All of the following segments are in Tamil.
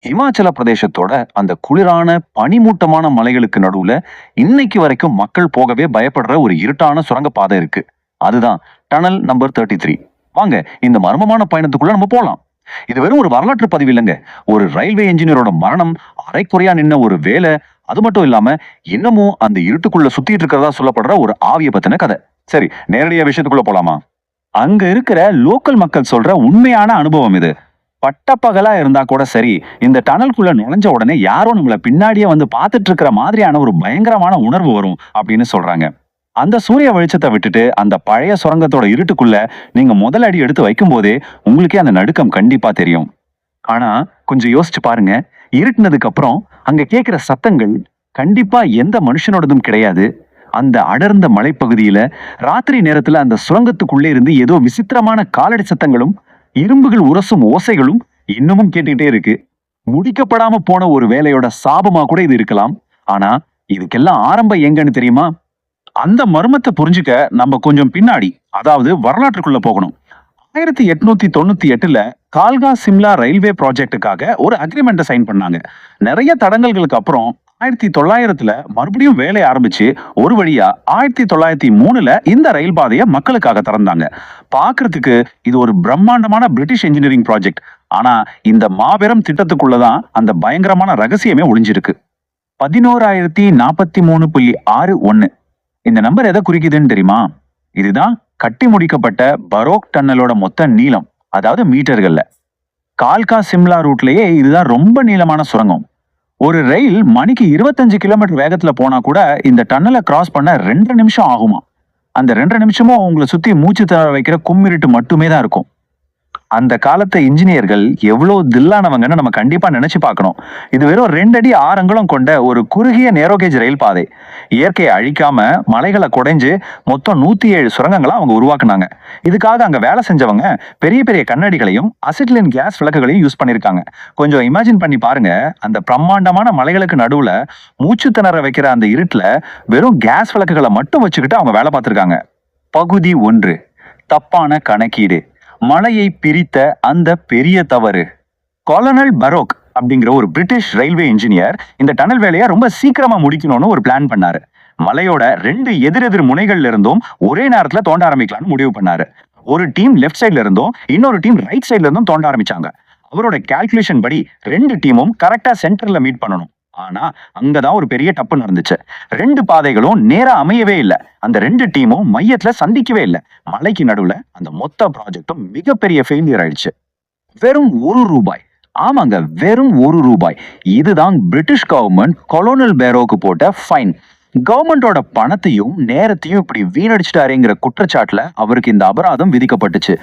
இமாச்சல பிரதேசத்தோட அந்த குளிரான பனிமூட்டமான மலைகளுக்கு நடுவுல இன்னைக்கு வரைக்கும் மக்கள் போகவே பயப்படுற ஒரு இருட்டான சுரங்கப்பாதை இருக்கு. அதுதான் டனல் நம்பர் 33. வாங்க, இந்த மர்மமான பயணத்துக்குள்ள நம்ம போலாம். இது வெறும் ஒரு வரலாற்று பதிவு இல்லைங்க. ஒரு ரயில்வே இன்ஜினியரோட மரணம், அரைக்குறையா நின்ன ஒரு வேலை, அது மட்டும் இல்லாம இன்னமும் அந்த இருட்டுக்குள்ள சுத்திட்டு இருக்கிறதா சொல்லப்படுற ஒரு ஆவிய பத்தின கதை. சரி, நேரடியா விஷயத்துக்குள்ள போலாமா? அங்க இருக்கிற லோக்கல் மக்கள் சொல்ற உண்மையான அனுபவம் இது. பட்டப்பகலா இருந்தா கூட சரி, இந்த டனல்குள்ள நுழைஞ்ச உடனே யாரோ நம்மள பின்னாடியே வந்து பார்த்துட்டு இருக்கிற மாதிரியான ஒரு பயங்கரமான உணர்வு வரும் அப்படின்னு சொல்றாங்க. அந்த சூரிய வெளிச்சத்தை விட்டுட்டு அந்த பழைய சுரங்கத்தோட இருட்டுக்குள்ள நீங்க முதல் அடி எடுத்து வைக்கும் போதே உங்களுக்கே அந்த நடுக்கம் கண்டிப்பா தெரியும். ஆனா கொஞ்சம் யோசிச்சு பாருங்க, இருட்டுனதுக்கு அப்புறம் அங்க கேட்கிற சத்தங்கள் கண்டிப்பா எந்த மனுஷனோடதும் கிடையாது. அந்த அடர்ந்த மலைப்பகுதியில ராத்திரி நேரத்துல அந்த சுரங்கத்துக்குள்ளே இருந்து ஏதோ விசித்திரமான காலடி சத்தங்களும் இரும்புகள் உரசும் ஓசைகளும் இன்னமும் கேட்டுக்கிட்டே இருக்கு. முடிக்கப்படாம போன ஒரு வேலையோட சாபமா கூட இது இருக்கலாம். ஆனா இதுக்கெல்லாம் ஆரம்பம் எங்கன்னு தெரியுமா? அந்த மர்மத்தை புரிஞ்சுக்க நம்ம கொஞ்சம் பின்னாடி, அதாவது வரலாற்றுக்குள்ள போகணும். 1898ல கால்கா சிம்லா ரயில்வே ப்ராஜெக்டுக்காக ஒரு அக்ரிமெண்ட்டை சைன் பண்ணாங்க. நிறைய தடங்கல்களுக்கு அப்புறம் 1900ல மறுபடியும் வேலை ஆரம்பிச்சு ஒரு வழியா 1903ல இந்த ரயில் பாதையை மக்களுக்காக திறந்தாங்க. பார்க்கிறதுக்கு இது ஒரு பிரம்மாண்டமான பிரிட்டிஷ் இன்ஜினியரிங் ப்ராஜெக்ட். ஆனா இந்த மாபெரும் திட்டத்துக்குள்ளதான் அந்த பயங்கரமான ரகசியமே ஒளிஞ்சிருக்கு. 11,043.61. இந்த நம்பர் எதை குறிக்குதுன்னு தெரியுமா? இதுதான் கட்டி முடிக்கப்பட்ட பரோக் டன்னலோட மொத்த நீளம், அதாவது மீட்டர்கள்ல. கால்கா சிம்லா ரூட்லயே இதுதான் ரொம்ப நீளமான சுரங்கம். ஒரு ரயில் மணிக்கு 25 கிலோமீட்டர் வேகத்துல போனா கூட இந்த டன்னலை கிராஸ் பண்ண 2 நிமிஷம் ஆகுமா. அந்த 2 நிமிஷமும் உங்களை சுத்தி மூச்சு திணற வைக்கிற கும்மிருட்டு மட்டுமே தான் இருக்கும். அந்த காலத்து இன்ஜினியர்கள் எவ்வளவு தில்லானவங்கன்னு நம்ம கண்டிப்பா நினைச்சு பார்க்கணும். இது வெறும் 2 அடி 6 அங்குலம் கொண்ட ஒரு குறுகிய நேரோகேஜ் ரயில் பாதை. இயற்கையை அழிக்காம மலைகளை குடைஞ்சு மொத்தம் 107 சுரங்கங்களை அவங்க உருவாக்குனாங்க. இதுக்காக அங்க வேலை செஞ்சவங்க பெரிய பெரிய கண்ணாடிகளையும் அசிட்லின் கேஸ் விளக்குகளையும் யூஸ் பண்ணிருக்காங்க. கொஞ்சம் இமேஜின் பண்ணி பாருங்க, அந்த பிரம்மாண்டமான மலைகளுக்கு நடுவுல மூச்சு திணற வைக்கிற அந்த இருட்டுல வெறும் கேஸ் விளக்குகளை மட்டும் வச்சுக்கிட்டு அவங்க வேலை பார்த்திருக்காங்க. பகுதி 1, தப்பான கணக்கீடு. மலையை பிரித்த அந்த பெரிய தவறு. கொலனல் பரோக் அப்படிங்கிற ஒரு பிரிட்டிஷ் ரயில்வே இன்ஜினியர் இந்த டனல் வேலையை ரொம்ப சீக்கிரமா முடிக்கணும்னு ஒரு பிளான் பண்ணாரு. மலையோட 2 எதிரெதிர் முனைகள்ல இருந்தும் ஒரே நேரத்துல தோண்ட ஆரம்பிக்கலாம்னு முடிவு பண்ணாரு. ஒரு டீம் லெஃப்ட் சைட்ல இருந்தும் இன்னொரு டீம் ரைட் சைட்ல இருந்தும் தோண்ட ஆரம்பிச்சாங்க. அவரோட கால்குலேஷன் படி 2 டீமும் கரெக்டா சென்டர்ல மீட் பண்ணணும். ஆனா அங்கதான் ஒரு பெரிய தப்பு நடந்துச்சு. 2 பாதைகளும் நேரா அமையவே இல்லை. அந்த 2 டீமும் மையத்துல சந்திக்கவே இல்லை. மலைக்கு நடுவுல அந்த மொத்த ப்ராஜெக்டும் மிகப்பெரிய ஃபெயிலியர் ஆயிடுச்சு. வெறும் ₹1. ஆமாங்க, வெறும் ₹1. இதுதான் பிரிட்டிஷ் கவர்மெண்ட் கொலோனல் பேரோக்கு போட்ட ஃபைன். கவர்மெண்டோட பணத்தையும் நேரத்தையும் இப்படி வீணடிச்சிட்டாருங்கிற குற்றச்சாட்டுல அவருக்கு இந்த அபராதம் விதிக்கப்பட்டுச்சு.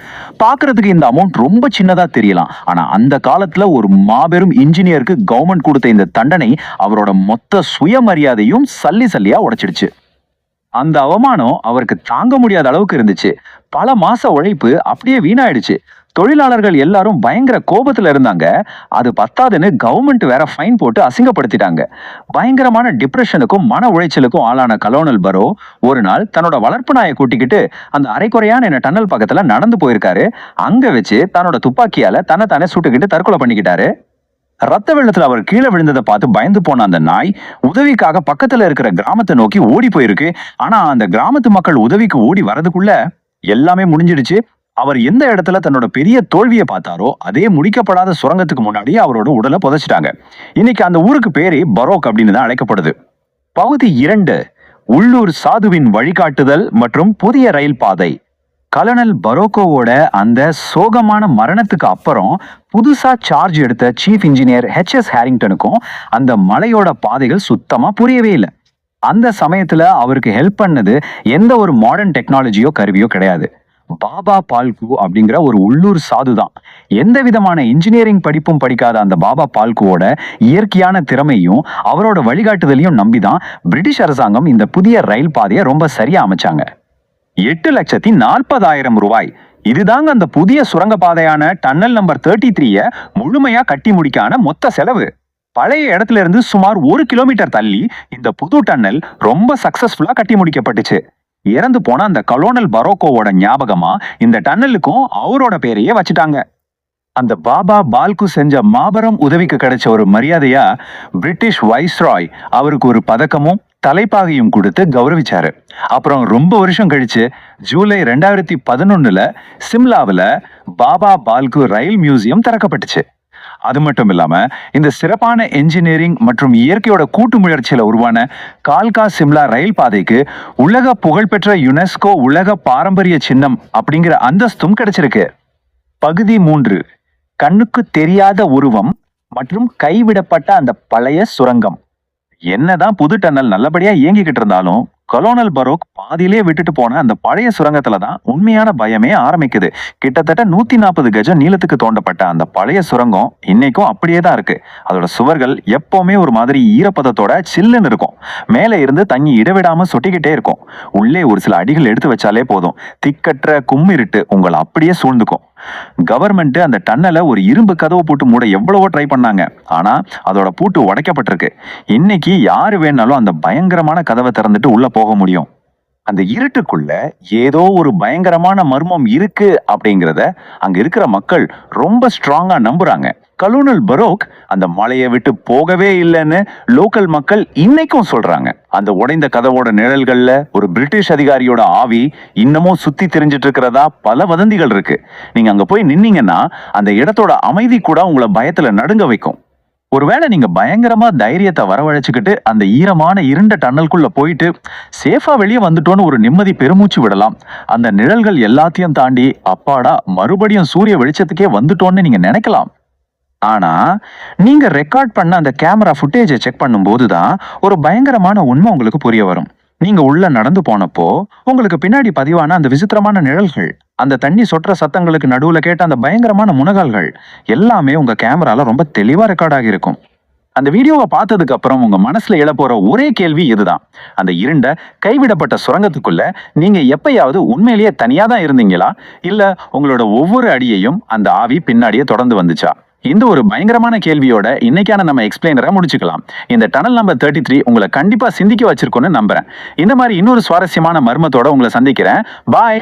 பாக்குறதுக்கு இந்த அமௌண்ட் ரொம்ப சின்னதா தெரியலாம். ஆனா அந்த காலத்துல ஒரு மாபெரும் இன்ஜினியருக்கு கவர்மெண்ட் கொடுத்த இந்த தண்டனை அவரோட மொத்த சுயமரியாதையும் சல்லி சல்லியா உடைச்சிடுச்சு. அந்த அவமானம் அவருக்கு தாங்க முடியாத அளவுக்கு இருந்துச்சு. பல மாச உழைப்பு அப்படியே வீணாயிடுச்சு. தொழிலாளர்கள் எல்லாரும் பயங்கர கோபத்துல இருந்தாங்க. அது பத்தாதுன்னு கவர்மெண்ட் வேற ஃபைன் போட்டு அசிங்கப்படுத்திட்டாங்க. பயங்கரமான டிப்ரெஷனுக்கும் மன உளைச்சலுக்கும் ஆளான கலோனல் பரோ ஒரு நாள் தன்னோட வளர்ப்பு நாயை கூட்டிக்கிட்டு அந்த அரைக்குறையான டன்னல் பக்கத்துல நடந்து போயிருக்காரு. அங்க வச்சு தன்னோட துப்பாக்கியால தன்னை சுட்டுக்கிட்டு தற்கொலை பண்ணிக்கிட்டாரு. ரத்த வெள்ளத்துல அவர் கீழே விழுந்ததை பார்த்து பயந்து போன அந்த நாய் உதவிக்காக பக்கத்துல இருக்கிற கிராமத்தை நோக்கி ஓடி போயிருக்கு. ஆனா அந்த கிராமத்து மக்கள் உதவிக்கு ஓடி வரதுக்குள்ள எல்லாமே முடிஞ்சிடுச்சு. அவர் எந்த இடத்துல தன்னோட பெரிய தோல்வியை பார்த்தாரோ அதே முடிக்கப்படாத சுரங்கத்துக்கு முன்னாடியே அவரோட உடலை புதைச்சிட்டாங்க. இன்னைக்கு அந்த ஊருக்கு பேரே பரோக் அப்படின்னு தான் அழைக்கப்படுது. பகுதி 2, உள்ளூர் சாதுவின் வழிகாட்டுதல் மற்றும் புதிய ரயில் பாதை. கலனல் பரோக்கோவோட அந்த சோகமான மரணத்துக்கு அப்புறம் புதுசா சார்ஜ் எடுத்த சீஃப் இன்ஜினியர் HS ஹேரிங்டனுக்கும் அந்த மலையோட பாதைகள் சுத்தமா புரியவே இல்லை. அந்த சமயத்துல அவருக்கு ஹெல்ப் பண்ணது எந்த ஒரு மாடர்ன் டெக்னாலஜியோ கருவியோ கிடையாது. பாபா பால்கு அப்படிங்கிற ஒரு உள்ளூர் சாது தான். எந்த விதமான இன்ஜினியரிங் படிப்பும் படிக்காத அந்த பாபா பால்குவோட இயற்கையான திறமையும் அவரோட வழிகாட்டுதலையும் நம்பிதான் பிரிட்டிஷ் அரசாங்கம் இந்த புதிய ரயில் பாதையை ரொம்ப சரியா அமைச்சாங்க. ₹8,40,000. இதுதாங்க அந்த புதிய சுரங்கப்பாதையான டன்னல் நம்பர் 33 முழுமையா கட்டி முடிக்கான மொத்த செலவு. பழைய இடத்துல இருந்து சுமார் 1 கிலோமீட்டர் தள்ளி இந்த புது டன்னல் ரொம்ப சக்சஸ்ஃபுல்லா கட்டி முடிக்கப்பட்டுச்சு. இறந்து போன அந்த கலோனல் பரோக்கோவோட ஞாபகமா இந்த டன்னலுக்கும் அவரோட பேரையே வச்சுட்டாங்க. அந்த பாபா பால்கு செஞ்ச மாபெரும் உதவிக்கு கிடைச்ச ஒரு மரியாதையா பிரிட்டிஷ் வைஸ்ராய் அவருக்கு ஒரு பதக்கமும் தலைப்பாகையும் கொடுத்து கௌரவிச்சாரு. அப்புறம் ரொம்ப வருஷம் கழிச்சு ஜூலை 2011 சிம்லாவில் பாபா பால்கு ரயில் மியூசியம் திறக்கப்பட்டுச்சு. அது மட்டும் இல்லாம இந்த சிறப்பான என்ஜினியரிங் மற்றும் இயற்கையோட கூட்டு முயற்சியில உருவான கால்கா சிம்லா ரயில் பாதைக்கு உலக புகழ்பெற்ற யுனெஸ்கோ உலக பாரம்பரிய சின்னம் அப்படிங்கிற அந்தஸ்தும் கிடைச்சிருக்கு. பகுதி 3, கண்ணுக்கு தெரியாத உருவம் மற்றும் கைவிடப்பட்ட அந்த பழைய சுரங்கம். என்னதான் புது டன்னல் நல்லபடியா இயங்கிக்கிட்டு இருந்தாலும் கொலோனல் பரோக் பாதியிலே விட்டுட்டு போன அந்த பழைய சுரங்கத்துல தான் உண்மையான பயமே ஆரம்பிக்குது. கிட்டத்தட்ட 140 கஜம் நீளத்துக்கு தோண்டப்பட்ட அந்த பழைய சுரங்கம் இன்னைக்கும் அப்படியே தான் இருக்கு. அதோட சுவர்கள் எப்பவுமே ஒரு மாதிரி ஈரப்பதத்தோட சில்லுன்னு இருக்கும். மேலே இருந்து தண்ணி இடவிடாம சொட்டிக்கிட்டே இருக்கும். உள்ளே ஒரு சில அடிகள் எடுத்து வச்சாலே போதும், திக்கற்ற கும்மிருட்டு உங்களை அப்படியே சூழ்ந்துக்கும். கவர்மெண்ட் அந்த டன்னலை ஒரு இரும்பு கதவு பூட்டு மூட எவ்வளவோ ட்ரை பண்ணாங்க. ஆனா அதோட பூட்டு உடைக்கப்பட்டிருக்கு. இன்னைக்கு யாரு வேணாலும் அந்த பயங்கரமான கதவை திறந்துட்டு உள்ள போக முடியும். அந்த இருட்டுக்குள்ள ஏதோ ஒரு பயங்கரமான மர்மம் இருக்கு அப்படிங்கிறத அங்க இருக்கிற மக்கள் ரொம்ப ஸ்ட்ராங்கா நம்புறாங்க. கலோனல் பரோக் அந்த மலையை விட்டு போகவே இல்லைன்னு லோக்கல் மக்கள் இன்னைக்கும் சொல்றாங்க. அந்த உடைந்த கதவோட நிழல்கள்ல ஒரு பிரிட்டிஷ் அதிகாரியோட ஆவி இன்னமும் சுத்தி திரிஞ்சிட்டு இருக்கிறதா பல வதந்திகள் இருக்கு. நீங்க அங்க போய் நின்னீங்கன்னா அந்த இடத்தோட அமைதி கூட உங்களை பயத்துல நடுங்க வைக்கும். ஒருவேளை நீங்க பயங்கரமா தைரியத்தை வரவழைச்சுக்கிட்டு அந்த ஈரமான இருண்ட டன்னலுக்குள்ள போயிட்டு சேஃபா வெளியே வந்துட்டோன்னு ஒரு நிம்மதி பெருமூச்சு விடலாம். அந்த நிழல்கள் எல்லாத்தையும் தாண்டி அப்பாடா மறுபடியும் சூரிய வெளிச்சத்துக்கே வந்துட்டோன்னு நீங்க நினைக்கலாம். ஆனா நீங்க ரெக்கார்ட் பண்ண அந்த கேமரா ஃபுட்டேஜை செக் பண்ணும்போது தான் ஒரு பயங்கரமான உண்மை உங்களுக்கு புரிய வரும். நீங்க உள்ள நடந்து போனப்போ உங்களுக்கு பின்னாடி பதிவான அந்த விசித்திரமான நிழல்கள், அந்த தண்ணி சொட்டுற சத்தங்களுக்கு நடுவுல கேட்ட அந்த பயங்கரமான முனகால்கள் எல்லாமே உங்க கேமரால ரொம்ப தெளிவா ரெக்கார்ட் ஆகியிருக்கும். அந்த வீடியோவை பார்த்ததுக்கு அப்புறம் உங்க மனசுல எழப்போற ஒரே கேள்வி இதுதான்: அந்த இருண்ட கைவிடப்பட்ட சுரங்கத்துக்குள்ள நீங்க எப்பயாவது உண்மையிலேயே தனியா தான் இருந்தீங்களா, இல்ல உங்களோட ஒவ்வொரு அடியையும் அந்த ஆவி பின்னாடியே தொடர்ந்து வந்துச்சா? இந்த ஒரு பயங்கரமான கேள்வியோட இன்னைக்கான நம்ம எக்ஸ்பிளைனரை முடிச்சுக்கலாம். இந்த டனல் நம்பர் 33 உங்களை கண்டிப்பா சிந்திக்க வச்சிருக்கோன்னு நம்புறேன். இந்த மாதிரி இன்னொரு சுவாரஸ்யமான மர்மத்தோட உங்களை சந்திக்கிறேன். பாய்.